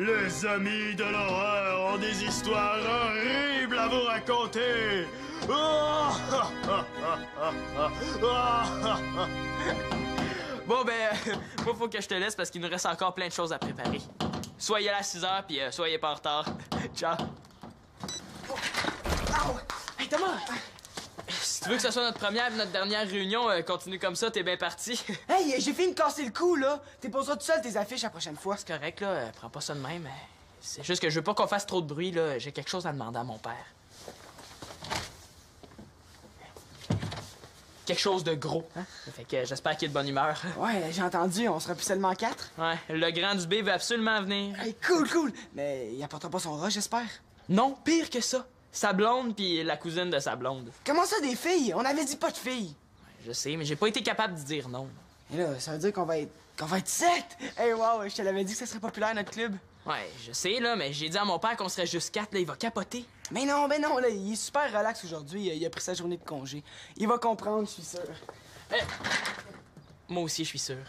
Les amis de l'horreur ont des histoires horribles à vous raconter. Bon, ben, moi, faut que je te laisse parce qu'il nous reste encore plein de choses à préparer. Soyez là à 6 h, puis soyez pas en retard. Ciao. Hey, Thomas! Si tu veux que ce soit notre première et notre dernière réunion, continue comme ça, t'es bien parti. Hey, j'ai fini de casser le cou, là. T'es pas tout seul tes affiches la prochaine fois. C'est correct, là. Prends pas ça de même. C'est juste que je veux pas qu'on fasse trop de bruit, là. J'ai quelque chose à demander à mon père. Quelque chose de gros, hein? Fait que j'espère qu'il est de bonne humeur. Ouais, j'ai entendu, on sera plus seulement 4. Ouais, le grand du B veut absolument venir. Hey, cool. Mais il apportera pas son rat, j'espère. Non, pire que ça. Sa blonde puis la cousine de sa blonde. Comment ça, des filles? On avait dit pas de filles. Je sais, mais j'ai pas été capable de dire non. Et là, ça veut dire qu'on va être 7! Hey, wow, je te l'avais dit que ça serait populaire, notre club. Ouais, je sais, là, mais j'ai dit à mon père qu'on serait juste 4, là, il va capoter. Mais non, là, il est super relax aujourd'hui. Il a pris sa journée de congé. Il va comprendre, je suis sûr. Moi aussi, je suis sûr.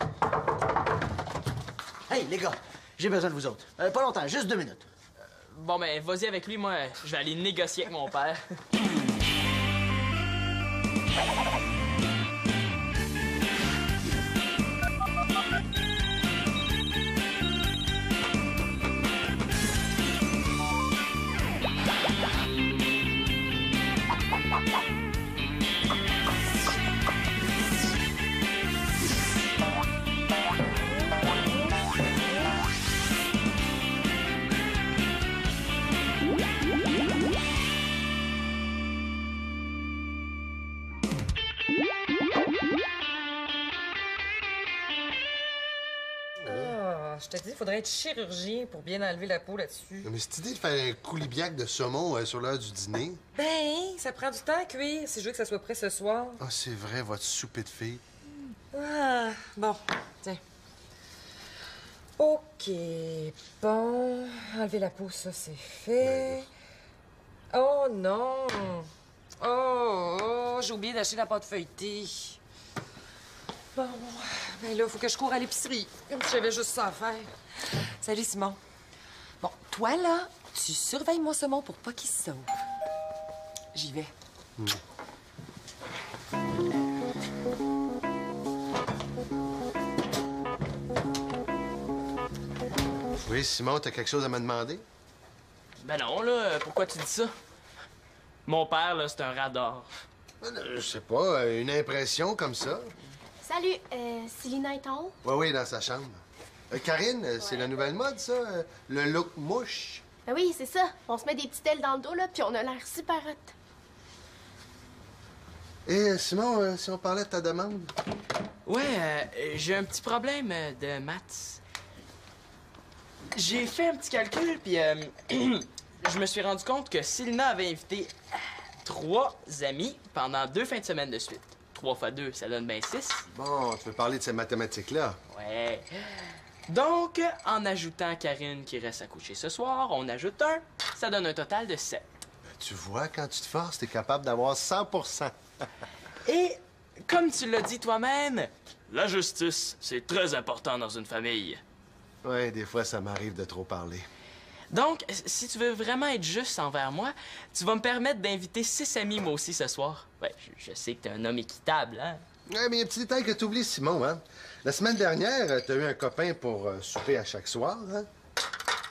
Hey, les gars, j'ai besoin de vous autres. Pas longtemps, juste 2 minutes. Bon, ben, vas-y avec lui, moi, je vais aller négocier avec mon père. Je te dis, il faudrait être chirurgien pour bien enlever la peau là-dessus. Mais cette idée de faire un coulibiac de saumon sur l'heure du dîner... Ben, ça prend du temps à cuire si je veux que ça soit prêt ce soir. Ah, c'est vrai, votre souper de filles. Ah, bon, tiens. OK, bon. Enlever la peau, ça, c'est fait. Oh non! Oh, j'ai oublié d'acheter la pâte feuilletée. Bon, ben là, faut que je cours à l'épicerie. Comme si j'avais juste ça à faire. Salut, Simon. Bon, toi, là, tu surveilles mon saumon pour pas qu'il se sauve. J'y vais. Oui, Simon, t'as quelque chose à me demander? Ben non, là, pourquoi tu dis ça? Mon père, là, c'est un radar. Je sais pas, une impression comme ça. Salut, Célina est en haut? Oui, dans sa chambre. Karine, c'est la nouvelle mode, ça? Le look mouche? Ben oui, c'est ça. On se met des petites ailes dans le dos, là, puis on a l'air super hot. Et Simon, si on parlait de ta demande? Ouais, j'ai un petit problème de maths. J'ai fait un petit calcul, puis je me suis rendu compte que Célina avait invité 3 amis pendant 2 fins de semaine de suite. 3 x 2, ça donne bien 6. Bon, tu veux parler de ces mathématiques-là? Ouais. Donc, en ajoutant Karine qui reste à coucher ce soir, on ajoute 1, ça donne un total de 7. Tu vois, quand tu te forces, t'es capable d'avoir 100 Et, comme tu l'as dit toi-même, la justice, c'est très important dans une famille. Ouais, des fois, ça m'arrive de trop parler. Donc, si tu veux vraiment être juste envers moi, tu vas me permettre d'inviter 6 amis, moi aussi, ce soir. Ouais, je sais que t'es un homme équitable, hein? Ouais, mais il y a un petit détail que t'oublies, Simon, hein? La semaine dernière, t'as eu un copain pour souper à chaque soir, hein?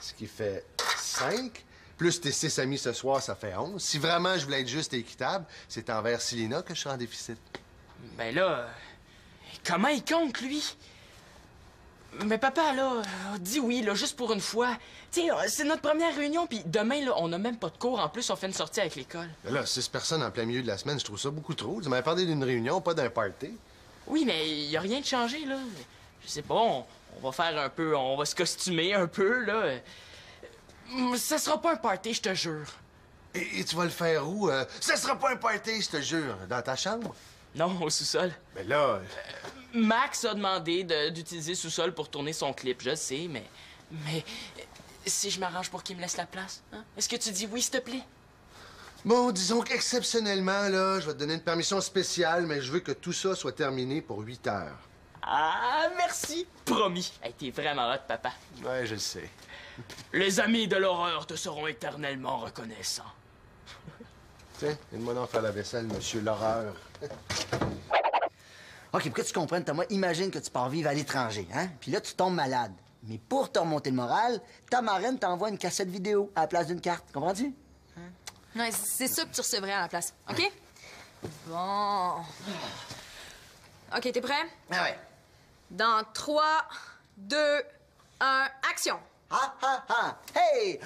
Ce qui fait 5. Plus tes 6 amis ce soir, ça fait 11. Si vraiment je voulais être juste et équitable, c'est envers Célina que je serais en déficit. Ben là, comment il compte, lui? Mais papa, là, dis oui, là, juste pour une fois. Tiens, c'est notre première réunion, puis demain, là, on n'a même pas de cours. En plus, on fait une sortie avec l'école. Mais là, 6 personnes en plein milieu de la semaine, je trouve ça beaucoup trop. Tu m'avais parlé d'une réunion, pas d'un party. Oui, mais il n'y a rien de changé, là. Je sais pas, on va faire un peu... On va se costumer un peu, là. Ça sera pas un party, je te jure. Et tu vas le faire où? Ça sera pas un party, je te jure. Dans ta chambre? Non, au sous-sol. Mais là... Max a demandé d'utiliser le sous-sol pour tourner son clip, je sais, mais si je m'arrange pour qu'il me laisse la place, hein? Est-ce que tu dis oui, s'il te plaît? Bon, disons qu'exceptionnellement, là, je vais te donner une permission spéciale, mais je veux que tout ça soit terminé pour 8 heures. Ah, merci. Promis. Hey, t'es vraiment hot, papa. Ouais, je le sais. Les amis de l'horreur te seront éternellement reconnaissants. Tiens, aide-moi donc à faire la vaisselle, monsieur l'horreur. OK, pour que tu comprennes, Thomas, imagine que tu pars vivre à l'étranger, hein? Puis là, tu tombes malade. Mais pour te remonter le moral, ta marraine t'envoie une cassette vidéo à la place d'une carte. Comprends-tu? Non, c'est ça que tu recevrais à la place, OK? Bon. OK, t'es prêt? Ah ouais. Dans 3, 2, 1, action! Ah, ah, ah! Hey!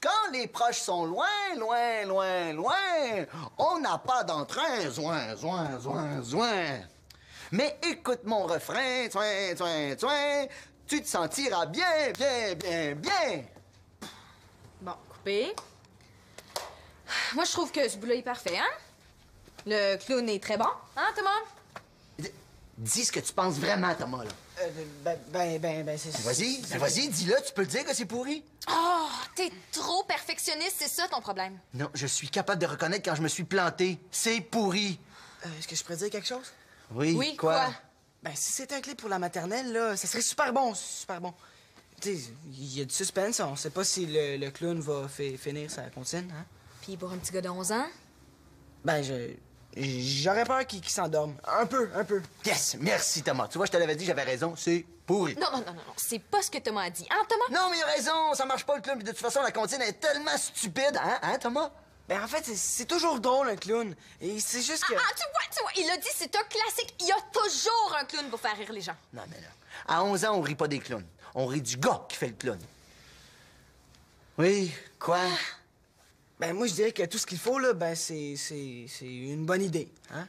Quand les proches sont loin, loin, loin, loin, on n'a pas d'entrain, zoin, zoin, zoin, zoin. Mais écoute mon refrain, zoin, zoin, zoin, tu te sentiras bien, bien, bien, bien. Bon, coupé. Moi, je trouve que ce bout-là est parfait, hein? Le clown est très bon, hein, Thomas? Dis ce que tu penses vraiment, Thomas, là. C'est... Vas-y, dis-le, tu peux le dire que c'est pourri. Oh, t'es trop perfectionniste, c'est ça ton problème. Non, je suis capable de reconnaître quand je me suis planté. C'est pourri. Est-ce que je pourrais dire quelque chose? Oui, quoi? Ben, si c'était un clip pour la maternelle, là, ça serait super bon, super bon. Tu sais, il y a du suspense, on sait pas si le clown va finir sa comptine, hein? Puis pour un petit gars de 11 ans? Ben, j'aurais peur qu'il s'endorme. Un peu. Yes, merci, Thomas. Tu vois, je te l'avais dit, j'avais raison, c'est pourri. Non, c'est pas ce que Thomas a dit. Hein, Thomas? Non, mais il a raison, ça marche pas le clown. Puis de toute façon, la comptine est tellement stupide, hein, Thomas? Ben, en fait, c'est toujours drôle, un clown. Et c'est juste que... Ah, tu vois, il a dit c'est un classique. Il y a toujours un clown pour faire rire les gens. Non, mais là, à 11 ans, on rit pas des clowns. On rit du gars qui fait le clown. Oui, quoi? Ben, moi, je dirais que tout ce qu'il faut, là, ben, c'est une bonne idée, hein?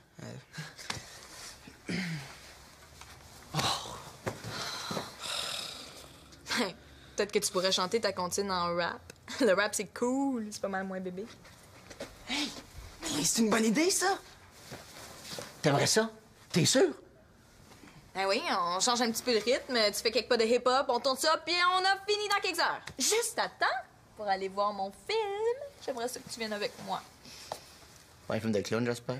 Peut-être que tu pourrais chanter ta comptine en rap. Le rap, c'est cool. C'est pas mal moins bébé. Hey, mais c'est une bonne idée, ça! T'aimerais ça? T'es sûr? Ben oui, on change un petit peu le rythme, tu fais quelques pas de hip-hop, on tourne ça, puis on a fini dans quelques heures. Juste à temps pour aller voir mon film. J'aimerais ça que tu viennes avec moi. Pas un film de clown, j'espère.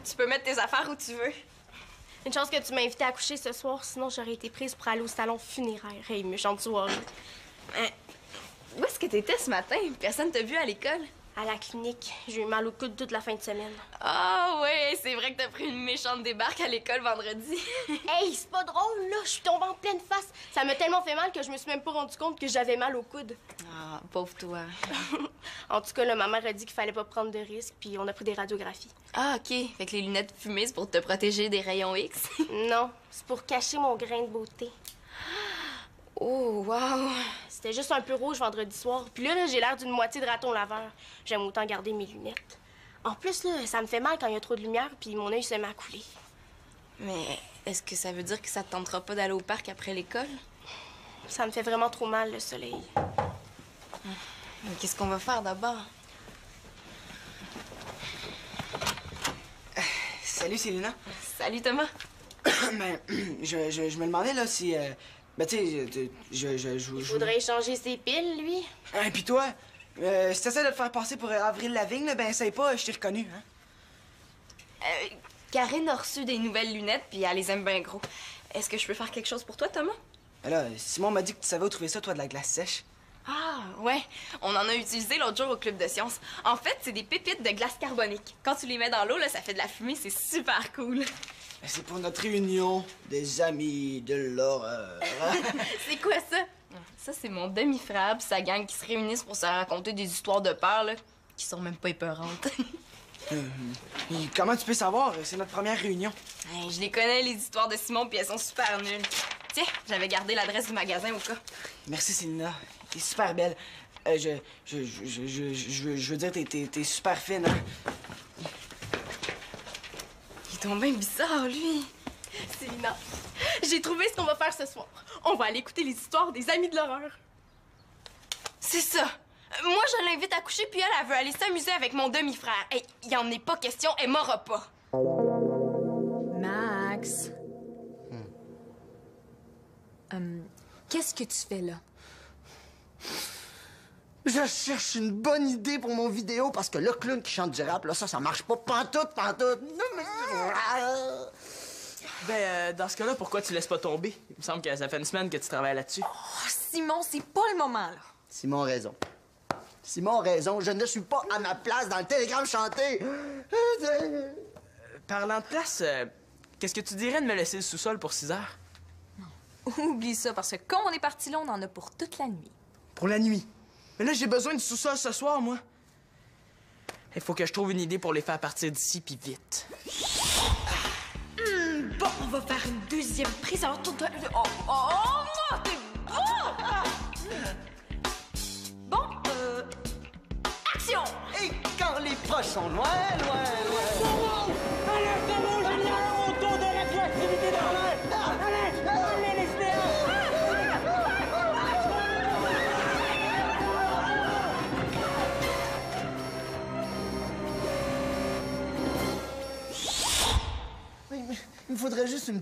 Tu peux mettre tes affaires où tu veux. Une chance que tu m'as invité à coucher ce soir, sinon j'aurais été prise pour aller au salon funéraire. Hey, méchante soirée. Où est-ce que t'étais ce matin? Personne t'a vu à l'école? À la clinique, j'ai eu mal au coude toute la fin de semaine. Ah ouais, c'est vrai que t'as pris une méchante débarque à l'école vendredi. Hey, c'est pas drôle, là! Je suis tombée en pleine face. Ça m'a tellement fait mal que je me suis même pas rendu compte que j'avais mal au coude. Ah, pauvre toi. En tout cas, là, ma mère a dit qu'il fallait pas prendre de risques, puis on a pris des radiographies. Ah, OK. Fait que les lunettes fumées, c'est pour te protéger des rayons X. Non, c'est pour cacher mon grain de beauté. Oh, wow! C'était juste un peu rouge vendredi soir. Puis là, j'ai l'air d'une moitié de raton laveur. J'aime autant garder mes lunettes. En plus, là, ça me fait mal quand il y a trop de lumière, puis mon œil se met à couler. Mais est-ce que ça veut dire que ça te tentera pas d'aller au parc après l'école? Ça me fait vraiment trop mal, le soleil. Mais qu'est-ce qu'on va faire d'abord? Salut, Célina. Salut, Thomas. Ben, je me demandais, là, si... Ben, tu sais, Il faudrait échanger ses piles, lui. Et puis toi, si t'essaies de te faire passer pour Avril Lavigne, là, ben, essaye pas, je t'ai reconnu, hein? Karine a reçu des nouvelles lunettes, puis elle les aime bien gros. Est-ce que je peux faire quelque chose pour toi, Thomas? Ben là, Simon m'a dit que tu savais où trouver ça, toi, de la glace sèche. Ah, ouais. On en a utilisé l'autre jour au club de sciences. En fait, c'est des pépites de glace carbonique. Quand tu les mets dans l'eau, là, ça fait de la fumée, c'est super cool. Ben, c'est pour notre réunion des amis de l'horreur. C'est quoi ça? Ça, c'est mon demi-frère pis sa gang qui se réunissent pour se raconter des histoires de peur, là, qui sont même pas épeurantes. Et comment tu peux savoir? C'est notre première réunion. Hey, je les connais, les histoires de Simon, puis elles sont super nulles. Tiens, j'avais gardé l'adresse du magasin au cas. Merci, Célina. T'es super belle. Je veux dire, t'es super fine, hein? Il est donc bien bizarre, lui. Célina, j'ai trouvé ce qu'on va faire ce soir. On va aller écouter les histoires des amis de l'horreur. C'est ça. Moi, je l'invite à coucher, puis elle veut aller s'amuser avec mon demi-frère. Hey, il y en est pas question, elle m'aura pas. Max. Qu'est-ce que tu fais là? Je cherche une bonne idée pour mon vidéo parce que le clown qui chante du rap, là, ça marche pas pantoute. Dans ce cas-là, pourquoi tu laisses pas tomber? Il me semble que ça fait une semaine que tu travailles là-dessus. Oh, Simon, c'est pas le moment, là. Simon a raison. Simon a raison, je ne suis pas à ma place dans le télégramme chanté. Parlant de place, qu'est-ce que tu dirais de me laisser le sous-sol pour 6 heures? Oublie ça, parce que quand on est parti là, on en a pour toute la nuit. Pour la nuit? Mais là, j'ai besoin du sous-sol ce soir, moi. Il faut que je trouve une idée pour les faire partir d'ici, puis vite. Bon, on va faire une deuxième prise à l'entour de... t'es bon! Bon, action! Et quand les proches sont loin. Il me faudrait juste une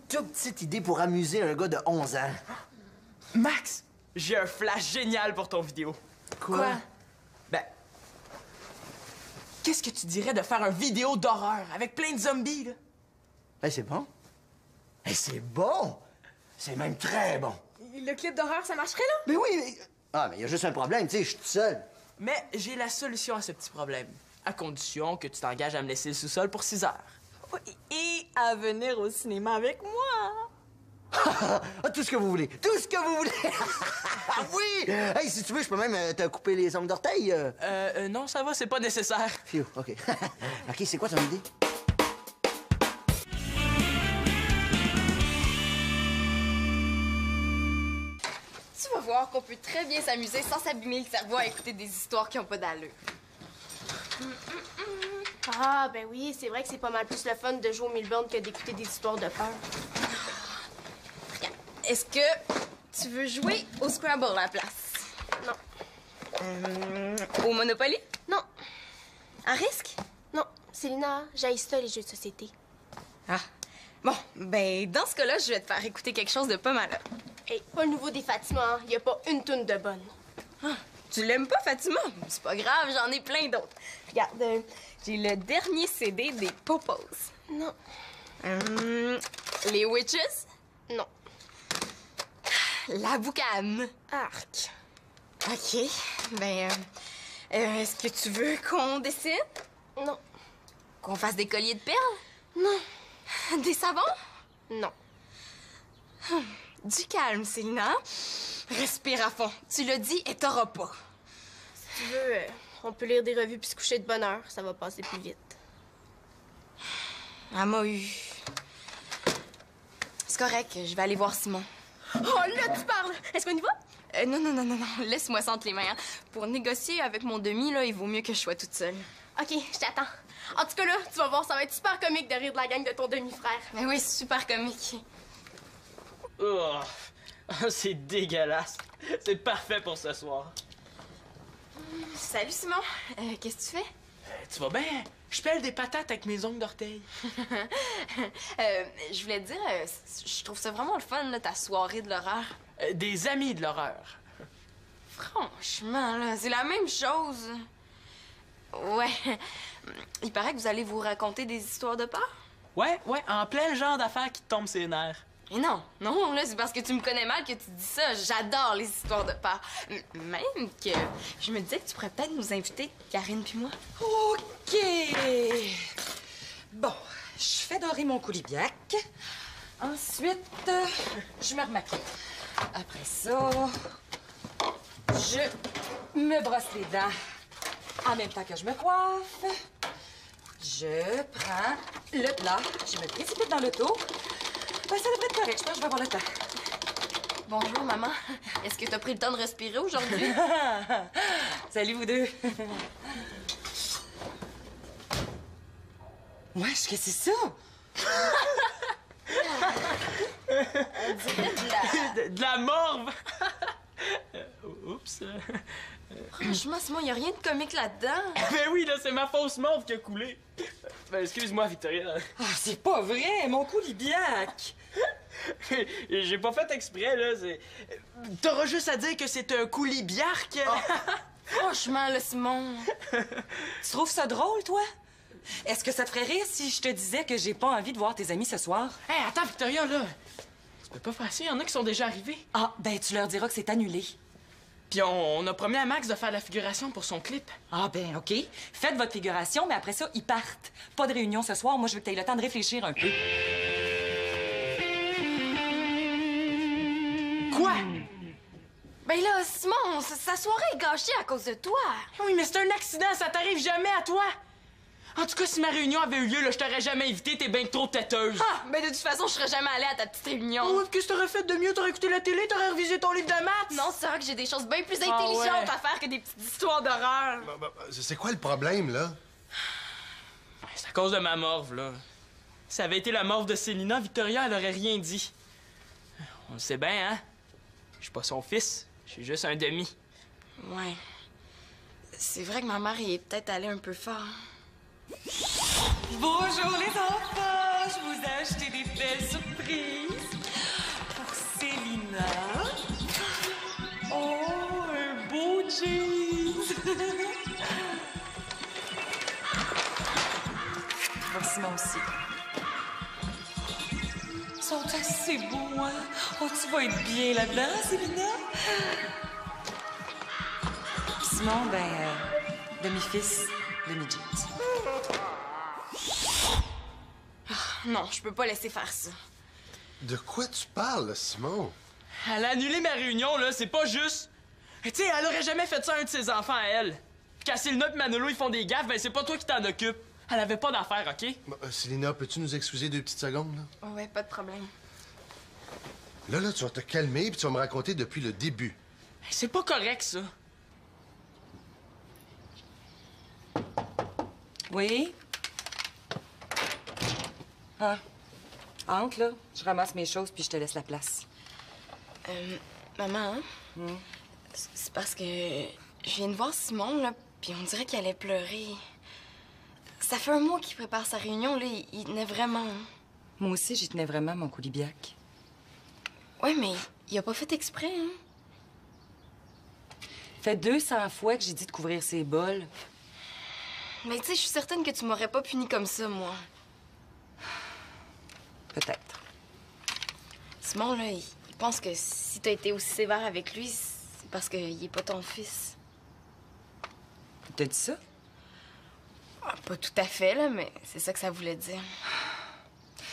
toute petite idée pour amuser un gars de 11 ans. Max, j'ai un flash génial pour ton vidéo. Quoi? Ben, qu'est-ce que tu dirais de faire une vidéo d'horreur avec plein de zombies, là? Ben, c'est bon. C'est bon! C'est même très bon. Le clip d'horreur, ça marcherait, là? Mais oui, mais... Ah, mais il y a juste un problème, tu sais, je suis tout seul. Mais j'ai la solution à ce petit problème. À condition que tu t'engages à me laisser le sous-sol pour 6 heures. Et à venir au cinéma avec moi. Tout ce que vous voulez. Tout ce que vous voulez. Oui! Hey, si tu veux, je peux même te couper les ongles d'orteil. Non, ça va, c'est pas nécessaire. Phew, OK. OK, c'est quoi ton idée? Tu vas voir qu'on peut très bien s'amuser sans s'abîmer le cerveau à écouter des histoires qui ont pas d'allure. Ah, ben oui, c'est vrai que c'est pas mal plus le fun de jouer au Milburn que d'écouter des histoires de peur. Est-ce que tu veux jouer au Scrabble à la place? Non. Au Monopoly? Non. À risque? Non. Célina, j'haïs ça, les jeux de société. Ah. Bon, ben, dans ce cas-là, je vais te faire écouter quelque chose de pas mal. Hey, pas le nouveau des Fatima, hein. Y a pas une toune de bonne. Ah, tu l'aimes pas, Fatima? C'est pas grave, j'en ai plein d'autres. Regarde, j'ai le dernier CD des Popos. Non. Les Witches? Non. La Boucane. Arc. OK. Ben, est-ce que tu veux qu'on dessine? Non. Qu'on fasse des colliers de perles? Non. Des savons? Non. Du calme, Célina. Respire à fond. Tu l'as dit et t'auras pas. Si tu veux, on peut lire des revues puis se coucher de bonne heure. Ça va passer plus vite. Elle m'a eu. C'est correct, je vais aller voir Simon. Oh, là, tu parles! Est-ce qu'on y va? Non. Laisse-moi sentir les mains. Hein. Pour négocier avec mon demi, là, il vaut mieux que je sois toute seule. OK, je t'attends. En tout cas, là, tu vas voir, ça va être super comique de rire de la gang de ton demi-frère. Mais oui, c'est super comique. Oh, c'est dégueulasse. C'est parfait pour ce soir. Salut, Simon. Qu'est-ce que tu fais? Tu vas bien? Je pèle des patates avec mes ongles d'orteil. Je voulais te dire, je trouve ça vraiment le fun, là, ta soirée de l'horreur. Des amis de l'horreur. Franchement, là, c'est la même chose. Ouais. Il paraît que vous allez vous raconter des histoires de peur? Ouais, en plein genre d'affaires qui te tombent ses nerfs. Mais non, là, c'est parce que tu me connais mal que tu dis ça. J'adore les histoires de peur. Même que je me disais que tu pourrais peut-être nous inviter, Karine puis moi. OK. Bon, je fais dorer mon coulibiac. Ensuite, je me remaquille. Après ça, je me brosse les dents en même temps que je me coiffe. Je prends le plat, je me précipite dans l'auto. Ben, ça devrait être correct, je pense que je vais avoir le temps. Bonjour, maman. Est-ce que t'as pris le temps de respirer aujourd'hui? Salut, vous deux. Wesh, qu'est-ce que c'est ça? On dirait de la morve! Oups. Franchement, Simon, y a rien de comique là-dedans. Ben oui, là, c'est ma fausse morve qui a coulé. Ben, excuse-moi, Victoria. Ah, c'est pas vrai, mon coulibiac! J'ai pas fait exprès, là. T'auras juste à dire que c'est un coulibiarque. Franchement, là, Simon. Tu trouves ça drôle, toi? Est-ce que ça te ferait rire si je te disais que j'ai pas envie de voir tes amis ce soir? Hey, attends, Victoria, là. Tu peux pas faire ça, il y en a qui sont déjà arrivés. Ah, ben tu leur diras que c'est annulé. Puis on a promis à Max de faire la figuration pour son clip. Ah, ben OK. Faites votre figuration, mais après ça, ils partent. Pas de réunion ce soir. Moi, je veux que t'aies le temps de réfléchir un peu. Quoi? Ben là, Simon, sa soirée est gâchée à cause de toi. Oui, mais c'est un accident, ça t'arrive jamais à toi. En tout cas, si ma réunion avait eu lieu, là, je t'aurais jamais invité, t'es bien trop têteuse. Ah, ben de toute façon, je serais jamais allée à ta petite réunion. Oh, qu'est-ce que t'aurais fait de mieux? T'aurais écouté la télé, t'aurais révisé ton livre de maths? Non, c'est vrai que j'ai des choses bien plus Ah, intelligentes ouais. à faire que des petites histoires d'horreur. C'est quoi le problème, là? C'est à cause de ma morve, là. Si ça avait été la morve de Célina, Victoria, elle aurait rien dit. On le sait bien, hein? Je suis pas son fils, je suis juste un demi. Ouais. C'est vrai que ma mère est peut-être allée un peu fort. Bonjour, les enfants! Je vous ai acheté des belles surprises. Pour Célina. Oh, un beau jeans! Pour Simon aussi. Ils sont assez beaux, hein? Oh, tu vas être bien là-dedans, Célina? Simon, ben, demi-fils, demi-jeans. Non, je peux pas laisser faire ça. De quoi tu parles, Simon? Elle a annulé ma réunion, là, c'est pas juste. Tu sais, elle aurait jamais fait ça à un de ses enfants à elle. Puis quand Célina et Manolo, ils font des gaffes, ben c'est pas toi qui t'en occupes. Elle avait pas d'affaires, OK? Célina, peux-tu nous excuser 2 petites secondes, là? Ouais, pas de problème. Là, tu vas te calmer puis tu vas me raconter depuis le début. C'est pas correct, ça. Oui? Ah. Entre, là. Je ramasse mes choses puis je te laisse la place. Maman, c'est parce que je viens de voir Simon, là, puis on dirait qu'il allait pleurer. Ça fait un mois qu'il prépare sa réunion, là, il tenait vraiment. Moi aussi, j'y tenais vraiment, mon coulibiac. Ouais, mais il a pas fait exprès, hein? Fait 200 fois que j'ai dit de couvrir ses bols. Mais tu sais, je suis certaine que tu m'aurais pas puni comme ça, moi. Peut-être. Simon, là, il pense que si t'as été aussi sévère avec lui, c'est parce qu'il est pas ton fils. T'as dit ça? Ah, pas tout à fait, là, mais c'est ça que ça voulait dire. Tu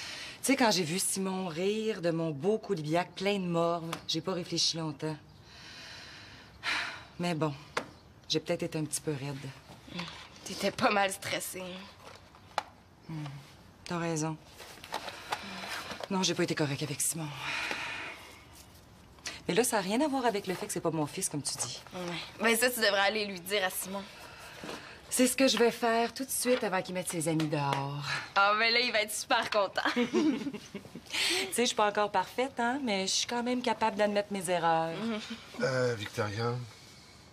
sais, quand j'ai vu Simon rire de mon beau coulibiac plein de morve, j'ai pas réfléchi longtemps. Mais bon, j'ai peut-être été un petit peu raide. T'étais pas mal stressée. T'as raison. Non, j'ai pas été correct avec Simon. Mais là, ça n'a rien à voir avec le fait que c'est pas mon fils, comme tu dis. Ouais. Ben ça, tu devrais aller lui dire à Simon. C'est ce que je vais faire tout de suite avant qu'il mette ses amis dehors. Ah, ben là, il va être super content. Tu sais, je suis pas encore parfaite, hein, mais je suis quand même capable d'admettre mes erreurs. Victoria,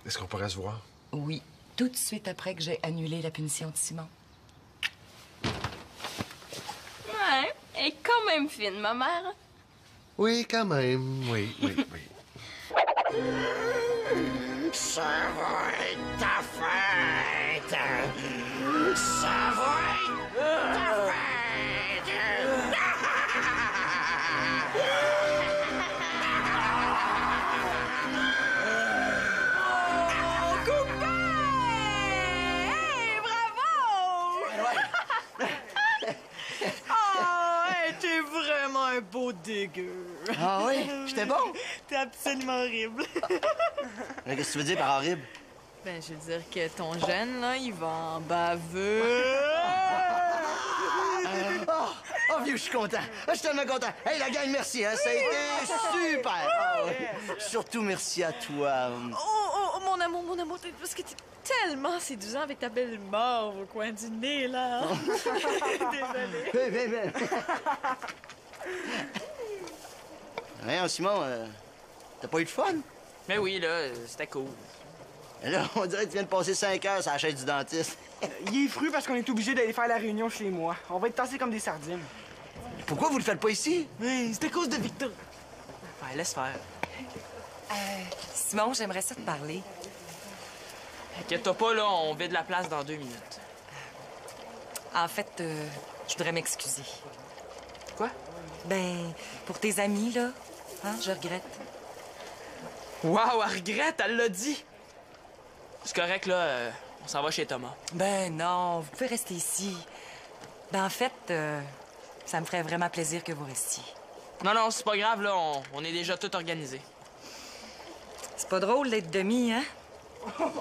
est-ce qu'on pourrait se voir? Oui, tout de suite après que j'ai annulé la punition de Simon. Ouais, elle est quand même fine, ma mère. Oui, quand même. Oui. Ça va être ta fête! Ça va être ta fête! T'es vraiment un beau dégueu. Ah oui? J'étais bon? T'es absolument horrible. Qu'est-ce que tu veux dire par horrible? Ben, je veux dire que ton jeune, là, il va en baveux. Oh, vieux, je suis content. Je suis tellement content. Hey, la gang, merci, hein? Ça a été super. Ah, ouais. Surtout merci à toi. Oh, mon amour, parce que t'es tellement séduisant avec ta belle morve au coin du nez, là. Hein? Désolée. Ben. Rien, Simon, t'as pas eu de fun? Mais oui, là, c'était cool. Là, on dirait que tu viens de passer 5 heures sur la chaise du dentiste. Il est fru parce qu'on est obligé d'aller faire la réunion chez moi. On va être tassés comme des sardines. Pourquoi vous le faites pas ici? Oui, c'est à cause de Victor. Ouais, laisse faire. Simon, j'aimerais ça te parler. Inquiète-toi pas, là, on vide la place dans 2 minutes. En fait, je voudrais m'excuser. Quoi? Ben, pour tes amis, là, hein, je regrette. Wow, elle regrette, elle l'a dit. C'est correct, là, on s'en va chez Thomas. Ben non, vous pouvez rester ici. Ben en fait, ça me ferait vraiment plaisir que vous restiez. Non, c'est pas grave, là, on est déjà tout organisé. C'est pas drôle d'être demi, hein?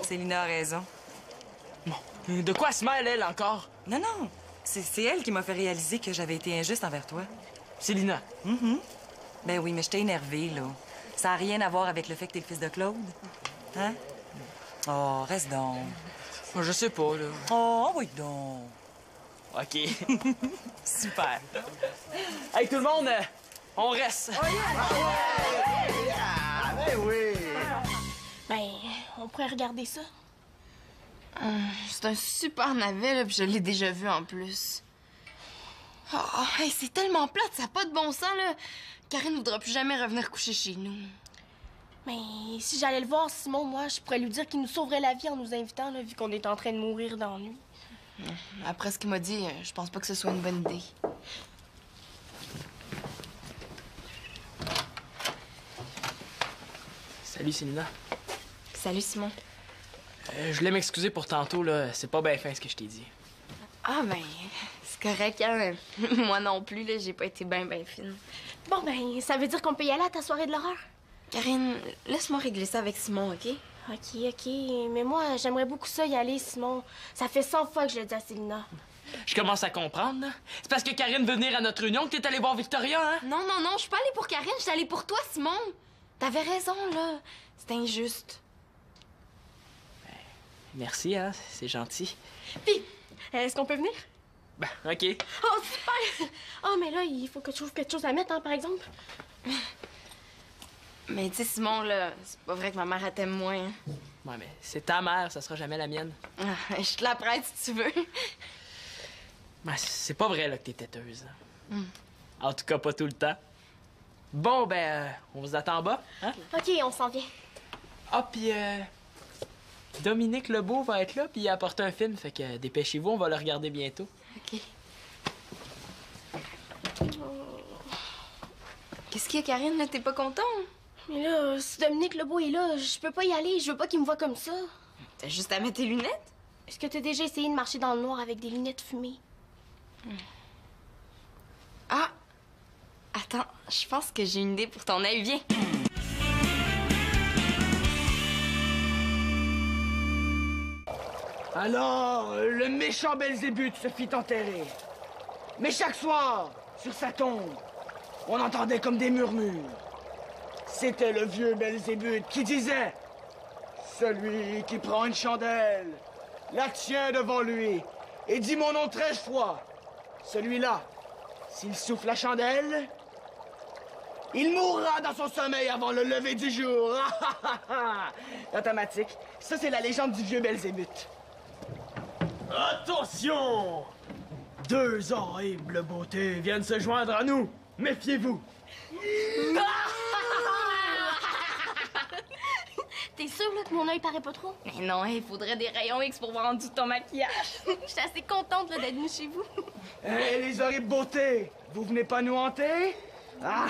Célina a raison. De quoi se mêle, elle, encore? Non, c'est elle qui m'a fait réaliser que j'avais été injuste envers toi. Célina. Ben oui, mais j'étais énervée, là. Ça n'a rien à voir avec le fait que t'es le fils de Claude. Hein? Oh, reste donc. Je sais pas, là. Oh, oui donc. OK. Super. Hey, tout le monde, on reste. Ben oui! Ben, on pourrait regarder ça. C'est un super navet, là, puis je l'ai déjà vu en plus. Oh, hey, c'est tellement plate, ça n'a pas de bon sens, là. Karine ne voudra plus jamais revenir coucher chez nous. Mais si j'allais le voir, Simon, moi, je pourrais lui dire qu'il nous sauverait la vie en nous invitant, là, vu qu'on est en train de mourir d'ennui. Après ce qu'il m'a dit, je pense pas que ce soit une bonne idée. Salut, Célina. Salut, Simon. Je voulais m'excuser pour tantôt, là. C'est pas bien fin ce que je t'ai dit. Ah, ben, c'est correct, hein. Moi non plus, là, j'ai pas été bien fine. Bon, ben, ça veut dire qu'on peut y aller à ta soirée de l'horreur? Karine, laisse-moi régler ça avec Simon, OK? OK. Mais moi, j'aimerais beaucoup ça y aller, Simon. Ça fait 100 fois que je le dis à Célina. Je commence à comprendre, là. C'est parce que Karine veut venir à notre réunion que t'es allé voir Victoria, hein? Non, je suis pas allée pour Karine, je suis allée pour toi, Simon. T'avais raison, là. C'est injuste. Merci, hein. C'est gentil. Puis, est-ce qu'on peut venir? Ben, OK. Oh, super! Oh, mais là, il faut que je trouve quelque chose à mettre, hein, par exemple. Mais tu sais, Simon, là, c'est pas vrai que ma mère, elle t'aime moins. Hein? Ouais, mais c'est ta mère, ça sera jamais la mienne. Ah, je te la prête si tu veux. Ben, c'est pas vrai, là, que t'es têteuse. En tout cas, pas tout le temps. Bon, ben, on vous attend en bas, hein? OK, on s'en vient. Ah, puis Dominique Lebeau va être là, puis il a apporté un film, fait que dépêchez-vous, on va le regarder bientôt. OK. Qu'est-ce qu'il y a, Karine, là? T'es pas content? Mais là, si Dominique Lebeau est là, je peux pas y aller. Je veux pas qu'il me voie comme ça. T'as juste à mettre tes lunettes? Est-ce que t'as déjà essayé de marcher dans le noir avec des lunettes fumées? Ah! Attends, je pense que j'ai une idée pour ton œil. Viens! Alors, le méchant Belzébuth se fit enterrer. Mais chaque soir, sur sa tombe, on entendait comme des murmures. C'était le vieux Belzébuth qui disait « Celui qui prend une chandelle, la tient devant lui et dit mon nom 13 fois. Celui-là, s'il souffle la chandelle, il mourra dans son sommeil avant le lever du jour. » Automatique. Ça, c'est la légende du vieux Belzébuth. Attention! 2 horribles beautés viennent se joindre à nous. Méfiez-vous. T'es sûr, là, que mon œil paraît pas trop? Mais non, il faudrait des rayons X pour voir en dessous de ton maquillage. Je suis assez contente, là, d'être venue chez vous. Hé, les horribles beautés, vous venez pas nous hanter? Ah!